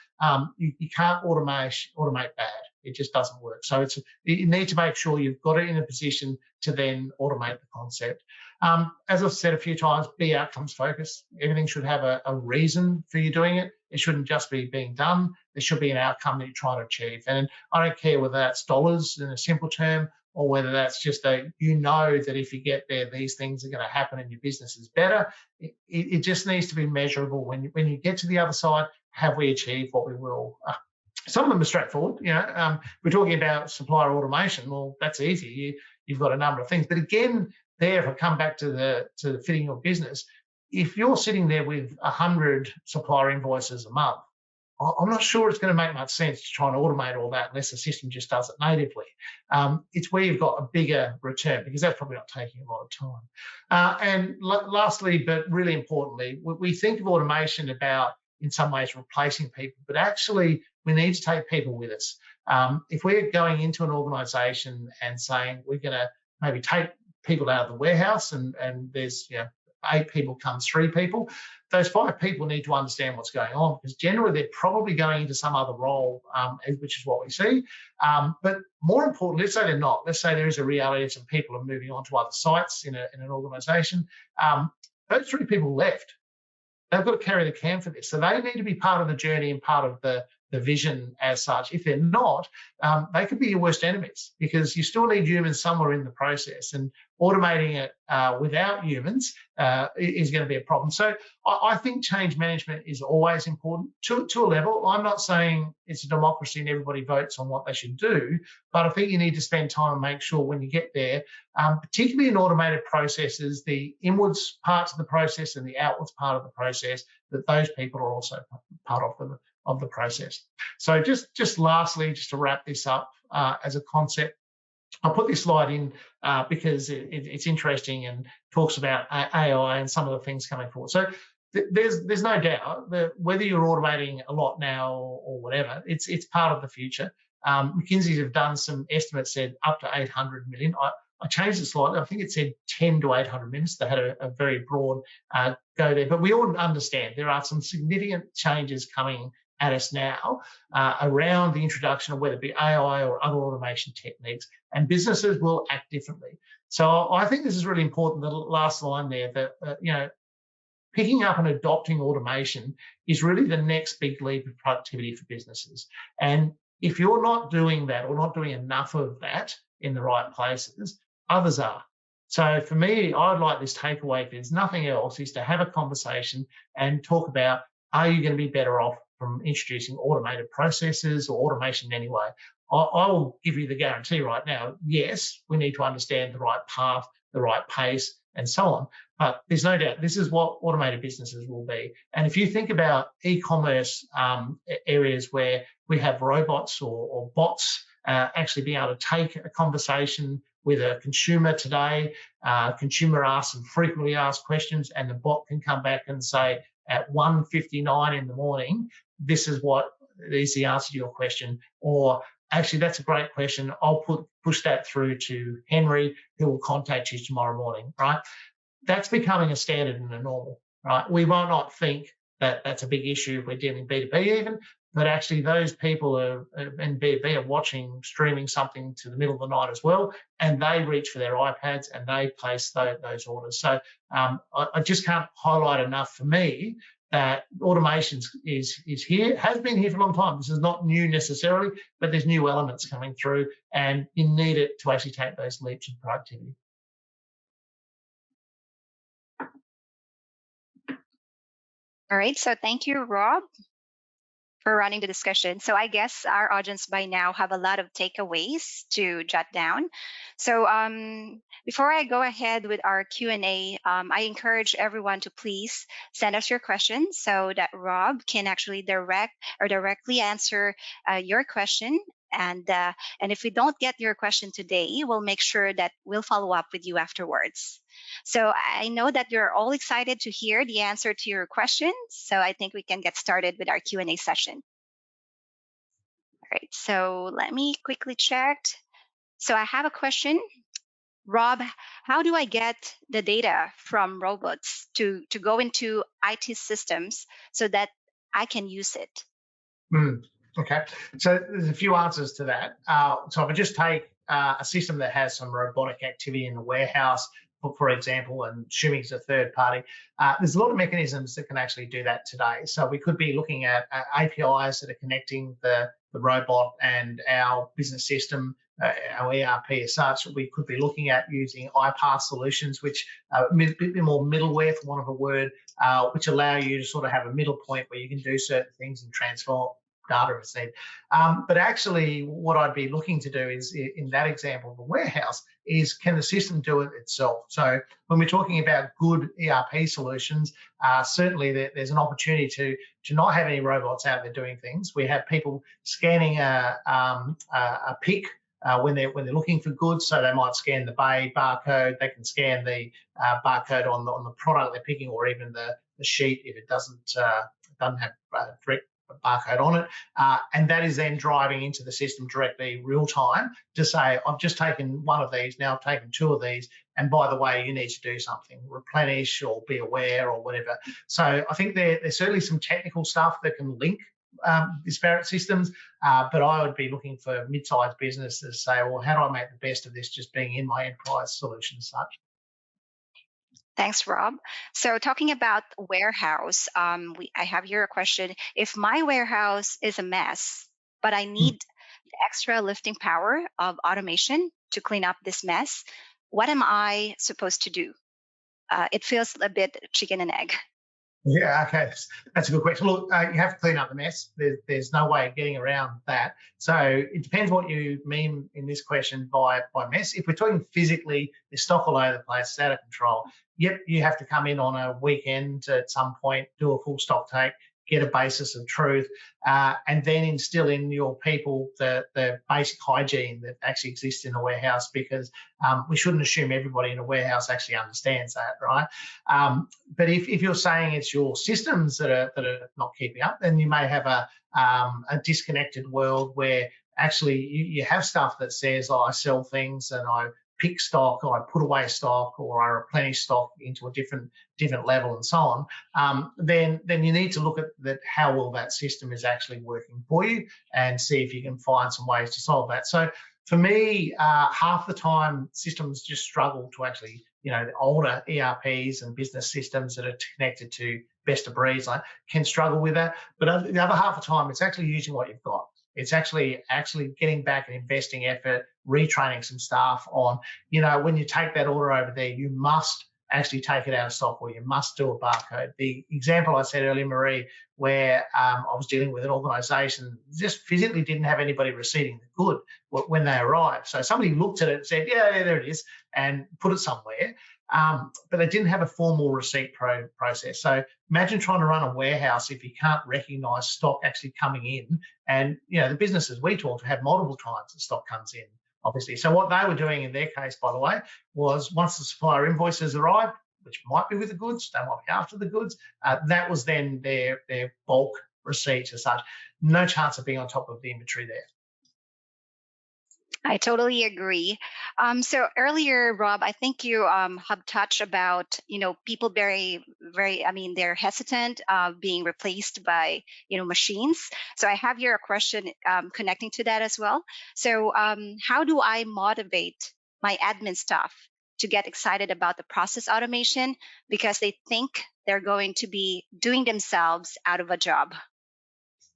You can't automate bad. It just doesn't work. So you need to make sure you've got it in a position to then automate the concept. As I've said a few times, be outcomes focused. Everything should have a reason for you doing it. It shouldn't just be being done. There should be an outcome that you're trying to achieve. And I don't care whether that's dollars in a simple term, or whether that's just that if you get there, these things are going to happen and your business is better. It just needs to be measurable. When you get to the other side, have we achieved what we will? Some of them are straightforward. We're talking about supplier automation. Well, that's easy. You've got a number of things. But again, if I come back to the fitting your business, if you're sitting there with 100 supplier invoices a month, I'm not sure it's going to make much sense to try and automate all that unless the system just does it natively. It's where you've got a bigger return, because that's probably not taking a lot of time. And lastly, but really importantly, we think of automation about, in some ways, replacing people, but actually we need to take people with us. If we're going into an organisation and saying we're going to maybe take people out of the warehouse, and there's 8 people becomes 3 people. Those 5 people need to understand what's going on, because generally they're probably going into some other role, which is what we see. But more important, let's say they're not. Let's say there is a reality of some people are moving on to other sites in an organisation. Those 3 people left. They've got to carry the can for this. So they need to be part of the journey and part of the vision as such. If they're not, they could be your worst enemies, because you still need humans somewhere in the process, and automating it without humans is going to be a problem. So I think change management is always important to a level. I'm not saying it's a democracy and everybody votes on what they should do, but I think you need to spend time and make sure when you get there, particularly in automated processes, the inwards parts of the process and the outwards part of the process, that those people are also part of the process. So just lastly, just to wrap this up as a concept, I'll put this slide in because it's interesting and talks about AI and some of the things coming forward. So there's no doubt that whether you're automating a lot now or whatever, it's part of the future. McKinsey have done some estimates, said up to 800 million. I changed it slightly. I think it said 10 to 800 million. So they had a very broad go there. But we all understand there are some significant changes coming at us now around the introduction of whether it be AI or other automation techniques, and businesses will act differently. So I think this is really important, the last line there, that picking up and adopting automation is really the next big leap of productivity for businesses. And if you're not doing that, or not doing enough of that in the right places, others are. So for me, I'd like this takeaway, if there's nothing else, is to have a conversation and talk about, are you going to be better off from introducing automated processes or automation anyway? I will give you the guarantee right now, yes, we need to understand the right path, the right pace, and so on. But there's no doubt this is what automated businesses will be. And if you think about e-commerce areas where we have robots or bots actually being able to take a conversation with a consumer today, consumer asks some frequently asked questions, and the bot can come back and say, at 1:59 in the morning, this is what is the answer to your question. Or actually, that's a great question. I'll push that through to Henry, who will contact you tomorrow morning, right? That's becoming a standard and a normal, right? We might not think that that's a big issue if we're dealing B2B even, but actually those people in B2B are watching, streaming something to the middle of the night as well, and they reach for their iPads and they place those orders. So I just can't highlight enough for me that automation is here, has been here for a long time. This is not new necessarily, but there's new elements coming through, and you need it to actually take those leaps of productivity. All right, so thank you, Rob, for running the discussion. So I guess our audience by now have a lot of takeaways to jot down. So before I go ahead with our Q&A, I encourage everyone to please send us your questions so that Rob can actually directly answer your question. And if we don't get your question today, we'll make sure that we'll follow up with you afterwards. So I know that you're all excited to hear the answer to your questions. So I think we can get started with our Q&A session. All right, so let me quickly check. So I have a question. Rob, how do I get the data from robots to go into IT systems so that I can use it? Okay, so there's a few answers to that. So if I just take a system that has some robotic activity in the warehouse, for example, and assuming it's a third party, there's a lot of mechanisms that can actually do that today. So we could be looking at APIs that are connecting the robot and our business system, our ERP as such. We could be looking at using iPaaS solutions, which are a bit more middleware, for want of a word, which allow you to sort of have a middle point where you can do certain things and transfer data as said. But actually what I'd be looking to do is, in that example of the warehouse, is can the system do it itself? So when we're talking about good ERP solutions, certainly there's an opportunity to not have any robots out there doing things. We have people scanning a pick when they're looking for goods, so they might scan the bay barcode, they can scan the barcode on the product they're picking, or even the sheet if it doesn't have direct barcode on it, and that is then driving into the system directly real time to say, I've just taken one of these, now I've taken two of these, and by the way, you need to do something, replenish or be aware or whatever. So I think there's certainly some technical stuff that can link disparate systems, but I would be looking for mid-sized businesses to say, well, how do I make the best of this just being in my enterprise solution as such? Thanks, Rob. So, talking about warehouse, I have here a question. If my warehouse is a mess, but I need the extra lifting power of automation to clean up this mess, what am I supposed to do? It feels a bit chicken and egg. Yeah, okay, that's a good question. Look, you have to clean up the mess. There's no way of getting around that. So it depends what you mean in this question by mess. If we're talking physically, there's stock all over the place, it's out of control. Yep, you have to come in on a weekend at some point, do a full stock take, get a basis of truth, and then instill in your people the basic hygiene that actually exists in a warehouse, because we shouldn't assume everybody in a warehouse actually understands that, right? But if you're saying it's your systems that are not keeping up, then you may have a disconnected world where actually you have stuff that says, oh, I sell things and I pick stock, or I put away stock, or I replenish stock into a different level, and so on. Then you need to look at that, how well that system is actually working for you, and see if you can find some ways to solve that. So for me, half the time systems just struggle to actually, the older ERPs and business systems that are connected to best of breeds can struggle with that. But the other half of the time, it's actually using what you've got. It's actually getting back and investing effort, retraining some staff on, when you take that order over there, you must actually take it out of stock, or you must do a barcode. The example I said earlier, Marie, where I was dealing with an organisation, just physically didn't have anybody receiving the good when they arrived. So somebody looked at it and said, yeah, there it is, and put it somewhere. But they didn't have a formal receipt process. So imagine trying to run a warehouse if you can't recognise stock actually coming in. And, the businesses we talk to have multiple times the stock comes in, obviously. So what they were doing in their case, by the way, was once the supplier invoices arrived, which might be with the goods, they might be after the goods, that was then their bulk receipts as such. No chance of being on top of the inventory there. I totally agree. So earlier, Rob, I think you have touched about, people they're hesitant being replaced by, machines. So I have here a question connecting to that as well. So how do I motivate my admin staff to get excited about the process automation, because they think they're going to be doing themselves out of a job?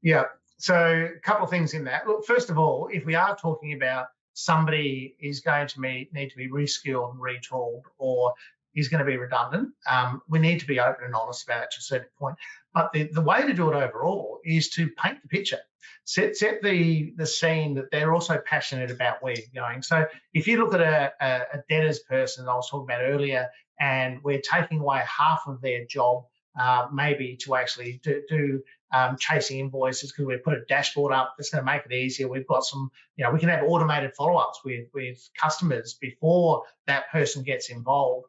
Yeah. So a couple of things in that. Look, first of all, if we are talking about somebody is going to need to be reskilled and retooled, or is going to be redundant, we need to be open and honest about it to a certain point. But the way to do it overall is to paint the picture, set the scene that they're also passionate about where you're going. So if you look at a debtors person I was talking about earlier, and we're taking away half of their job, maybe to actually do chasing invoices, because we put a dashboard up that's going to make it easier. We've got some, we can have automated follow-ups with customers before that person gets involved.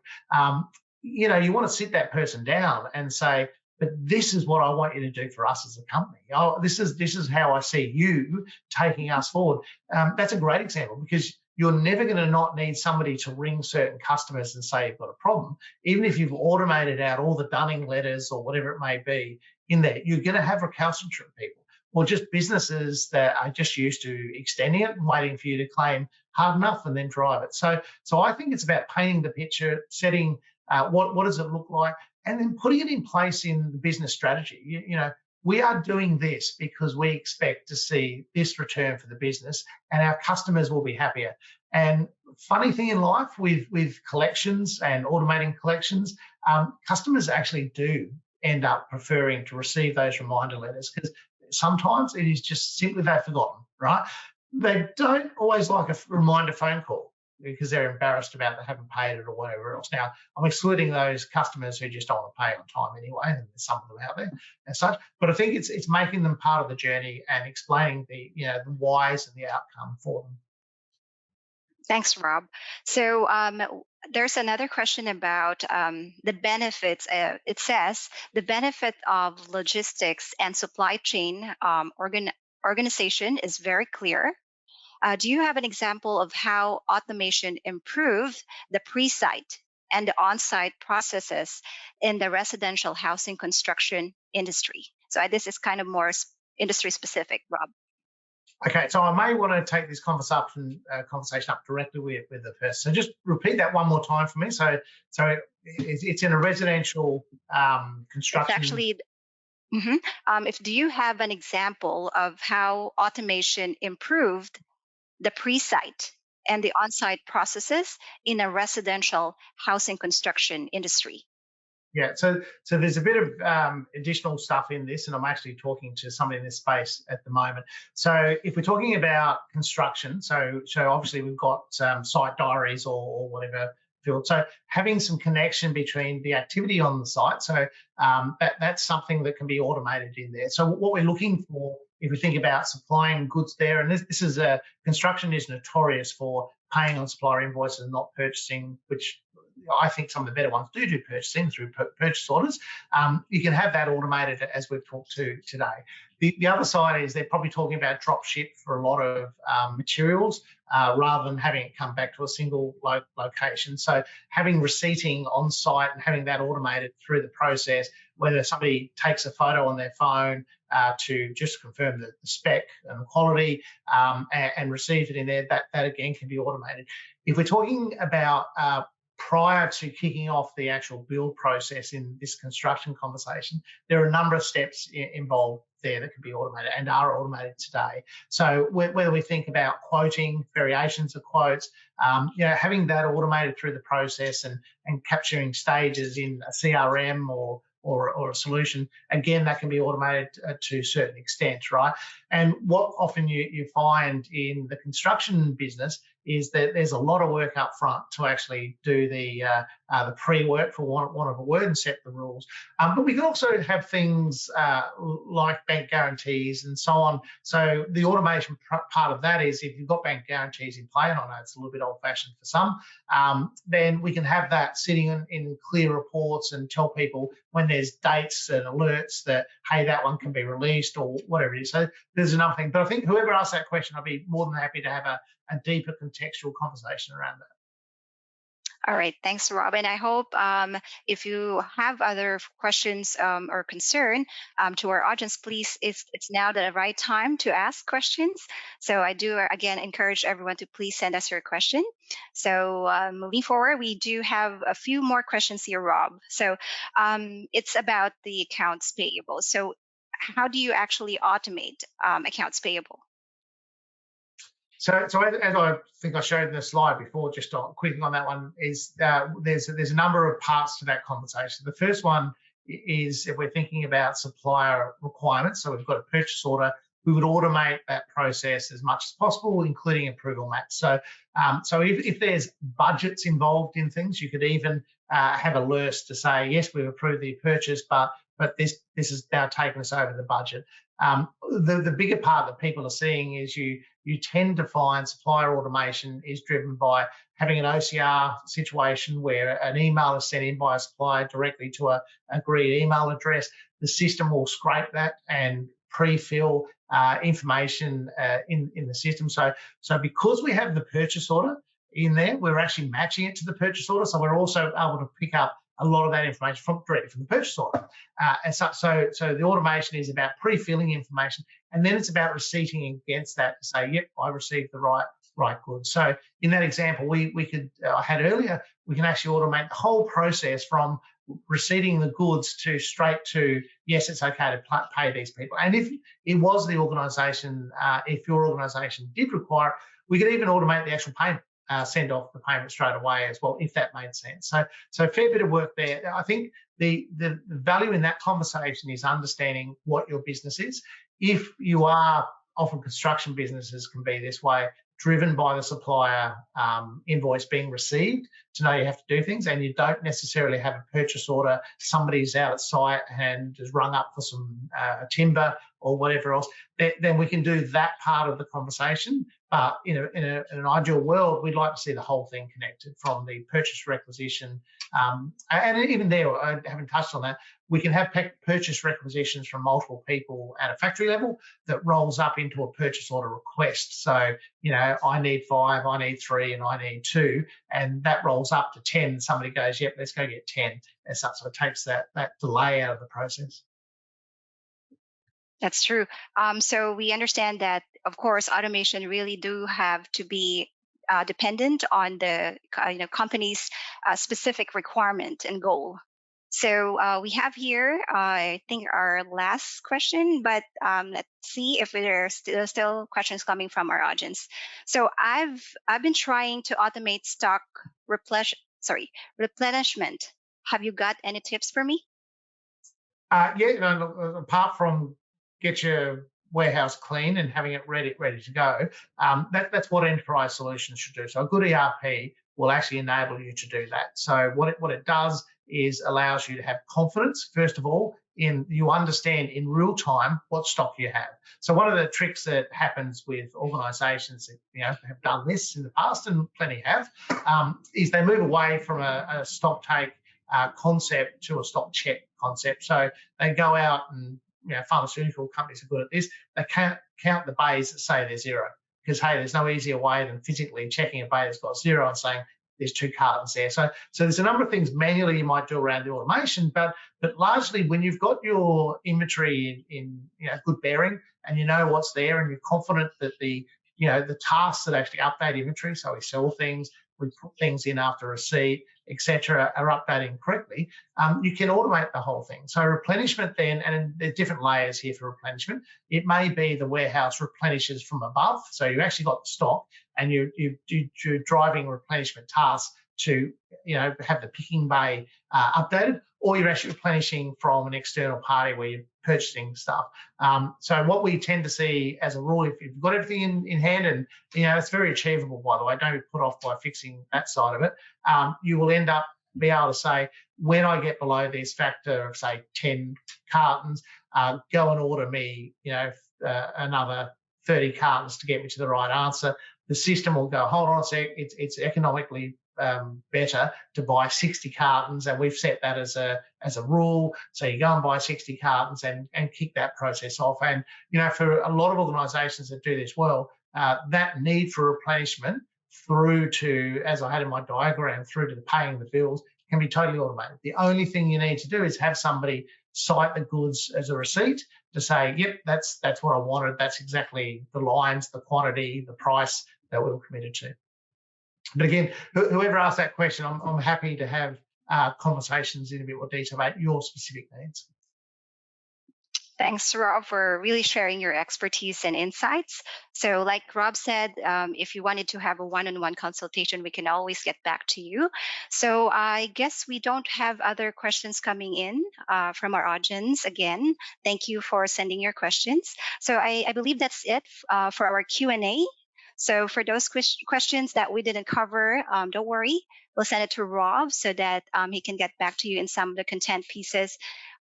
You want to sit that person down and say, but this is what I want you to do for us as a company. Oh, this is how I see you taking us forward. That's a great example, because you're never going to not need somebody to ring certain customers and say you've got a problem. Even if you've automated out all the dunning letters or whatever it may be in there, you're going to have recalcitrant people, or just businesses that are just used to extending it and waiting for you to claim hard enough and then drive it. So I think it's about painting the picture, setting what does it look like, and then putting it in place in the business strategy. We are doing this because we expect to see this return for the business, and our customers will be happier. And funny thing in life with collections and automating collections, customers actually do end up preferring to receive those reminder letters, because sometimes it is just simply they've forgotten, right? They don't always like a reminder phone call, because they're embarrassed about they haven't paid it or whatever else. Now, I'm excluding those customers who just don't want to pay on time anyway, and there's some of them out there as such. But I think it's making them part of the journey and explaining the whys and the outcome for them. Thanks, Rob. So there's another question about the benefits. It says the benefit of logistics and supply chain organization is very clear. Do you have an example of how automation improved the pre-site and the on-site processes in the residential housing construction industry? So this is kind of more industry specific, Rob. Okay, so I may want to take this conversation up directly with the person. So just repeat that one more time for me. So it's in a residential construction. It's actually, if do you have an example of how automation improved the pre-site and the on-site processes in a residential housing construction industry? Yeah, so there's a bit of additional stuff in this, and I'm actually talking to somebody in this space at the moment. So if we're talking about construction, so obviously we've got site diaries or whatever field. So having some connection between the activity on the site, so that's something that can be automated in there. So what we're looking for, if we think about supplying goods there, and this is construction is notorious for paying on supplier invoices and not purchasing, which I think some of the better ones do purchasing through purchase orders. You can have that automated, as we've talked to today. The other side is they're probably talking about drop ship for a lot of materials rather than having it come back to a single location. So having receipting on site and having that automated through the process, whether somebody takes a photo on their phone to just confirm the spec and the quality and receive it in there, that again can be automated. If we're talking about prior to kicking off the actual build process in this construction conversation, there are a number of steps involved there that can be automated and are automated today. So whether we think about quoting, variations of quotes, having that automated through the process and capturing stages in a CRM or a solution, again, that can be automated to a certain extent, right? And what often you find in the construction business is that there's a lot of work up front to actually do the pre-work, for want of a word, and set the rules. But we can also have things like bank guarantees and so on. So the automation part of that is if you've got bank guarantees in play, and I know it's a little bit old-fashioned for some, then we can have that sitting in clear reports and tell people when there's dates and alerts that, hey, that one can be released or whatever it is. So there's another thing. But I think whoever asked that question, I'd be more than happy to have a deeper contextual conversation around that. All right, thanks, Rob. And I hope if you have other questions or concern to our audience, please, it's now the right time to ask questions. So I do, again, encourage everyone to please send us your question. So moving forward, we do have a few more questions here, Rob. So it's about the accounts payable. So how do you actually automate accounts payable? So as I think I showed in the slide before, just quickly on that one, is there's a number of parts to that conversation. The first one is if we're thinking about supplier requirements, so we've got a purchase order, we would automate that process as much as possible, including approval match. So if there's budgets involved in things, you could even have alerts to say, yes, we've approved the purchase, but this has now taken us over the budget. The bigger part that people are seeing is you tend to find supplier automation is driven by having an OCR situation where an email is sent in by a supplier directly to an agreed email address. The system will scrape that and pre-fill information in the system. So because we have the purchase order in there, we're actually matching it to the purchase order. So we're also able to pick up a lot of that information directly from the purchase order. And so the automation is about pre-filling information, and then it's about receipting against that to say, yep, I received the right goods. So in that example I had earlier, we can actually automate the whole process from receiving the goods to straight to, yes, it's okay to pay these people. And if it was the organisation, if your organisation did require it, we could even automate the actual payment. Send off the payment straight away as well, if that made sense. So a fair bit of work there. I think the value in that conversation is understanding what your business is. If you are, often construction businesses can be this way, driven by the supplier invoice being received to know you have to do things, and you don't necessarily have a purchase order, somebody's out at site and has rung up for some timber or whatever else, then we can do that part of the conversation. But in an ideal world, we'd like to see the whole thing connected from the purchase requisition And even there, I haven't touched on that, we can have purchase requisitions from multiple people at a factory level that rolls up into a purchase order request. So, I need 5, I need 3, and I need 2, and that rolls up to 10. And somebody goes, yep, let's go get 10 as such. So it takes that delay out of the process. That's true. So we understand that, of course, automation really do have to be dependent on the company's specific requirement and goal. So we have here, I think, our last question, but let's see if there are still questions coming from our audience. So I've been trying to automate stock replenishment. Have you got any tips for me? Apart from get your warehouse clean and having it ready to go, that's what enterprise solutions should do. So a good ERP will actually enable you to do that. So what it does is allows you to have confidence, first of all, in you understand in real time what stock you have. So one of the tricks that happens with organisations that have done this in the past, and plenty have, is they move away from a stock take concept to a stock check concept. So they go out and pharmaceutical companies are good at this. They can't count the bays that say they're 0 because, hey, there's no easier way than physically checking a bay that's got 0 and saying there's 2 cartons there. So there's a number of things manually you might do around the automation, but largely when you've got your inventory in good bearing and you know what's there and you're confident that the tasks that actually update inventory, so we sell things, we put things in after receipt, etc., are updating correctly, you can automate the whole thing. So replenishment then, and there are different layers here for replenishment. It may be the warehouse replenishes from above, so you actually got the stock and you're driving replenishment tasks to have the picking bay updated, or you're actually replenishing from an external party where you're purchasing stuff. So what we tend to see as a rule, if you've got everything in hand, and it's very achievable, by the way, don't be put off by fixing that side of it, you will end up be able to say, when I get below this factor of say 10 cartons, go and order me another 30 cartons to get me to the right answer. The system will go, hold on a sec, it's economically better to buy 60 cartons, and we've set that as a rule. So you go and buy 60 cartons and kick that process off. And for a lot of organisations that do this well, that need for replenishment through to, as I had in my diagram, through to the paying the bills can be totally automated. The only thing you need to do is have somebody cite the goods as a receipt to say, yep, that's what I wanted. That's exactly the lines, the quantity, the price that we were committed to. But again, whoever asked that question, I'm happy to have conversations in a bit more detail about your specific needs. Thanks, Rob, for really sharing your expertise and insights. So like Rob said, if you wanted to have a one-on-one consultation, we can always get back to you. So I guess we don't have other questions coming in from our audience. Again, thank you for sending your questions. So I believe that's it for our Q&A. So for those questions that we didn't cover, don't worry. We'll send it to Rob so that he can get back to you in some of the content pieces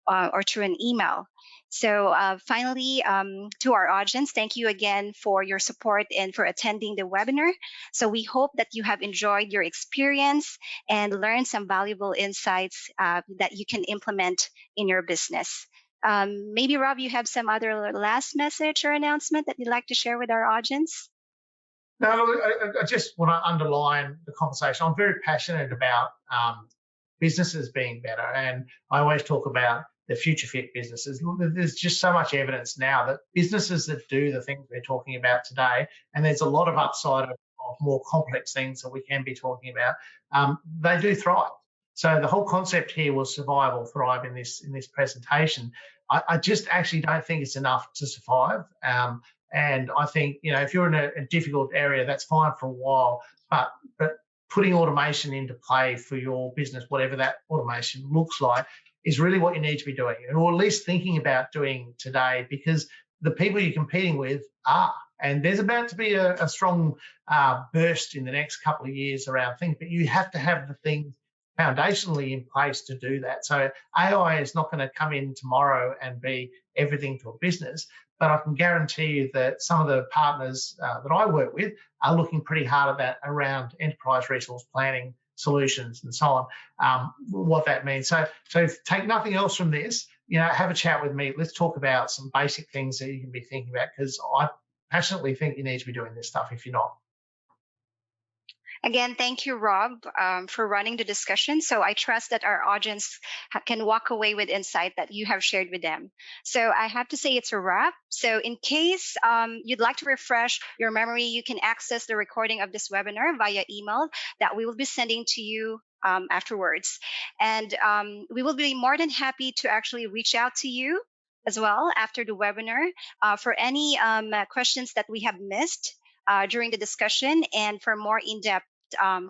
or through an email. So finally, to our audience, thank you again for your support and for attending the webinar. So we hope that you have enjoyed your experience and learned some valuable insights that you can implement in your business. Maybe, Rob, you have some other last message or announcement that you'd like to share with our audience? No, I just want to underline the conversation. I'm very passionate about businesses being better, and I always talk about the future fit businesses. There's just so much evidence now that businesses that do the things we're talking about today, and there's a lot of upside of more complex things that we can be talking about, they do thrive. So the whole concept here was survive or thrive in this presentation. I just actually don't think it's enough to survive. And I think, if you're in a difficult area, that's fine for a while, but putting automation into play for your business, whatever that automation looks like, is really what you need to be doing, or at least thinking about doing today, because the people you're competing with are. And there's about to be a strong burst in the next couple of years around things, but you have to have the things foundationally in place to do that. So AI is not going to come in tomorrow and be everything to a business, but I can guarantee you that some of the partners that I work with are looking pretty hard at that around enterprise resource planning solutions and so on, what that means. So take nothing else from this. Have a chat with me. Let's talk about some basic things that you can be thinking about, because I passionately think you need to be doing this stuff if you're not. Again, thank you, Rob, for running the discussion. So I trust that our audience can walk away with insight that you have shared with them. So I have to say it's a wrap. So in case you'd like to refresh your memory, you can access the recording of this webinar via email that we will be sending to you afterwards. And we will be more than happy to actually reach out to you as well after the webinar for any questions that we have missed during the discussion and for more in-depth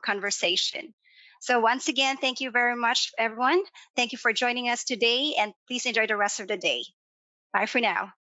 conversation. So once again, thank you very much, everyone. Thank you for joining us today, and please enjoy the rest of the day. Bye for now.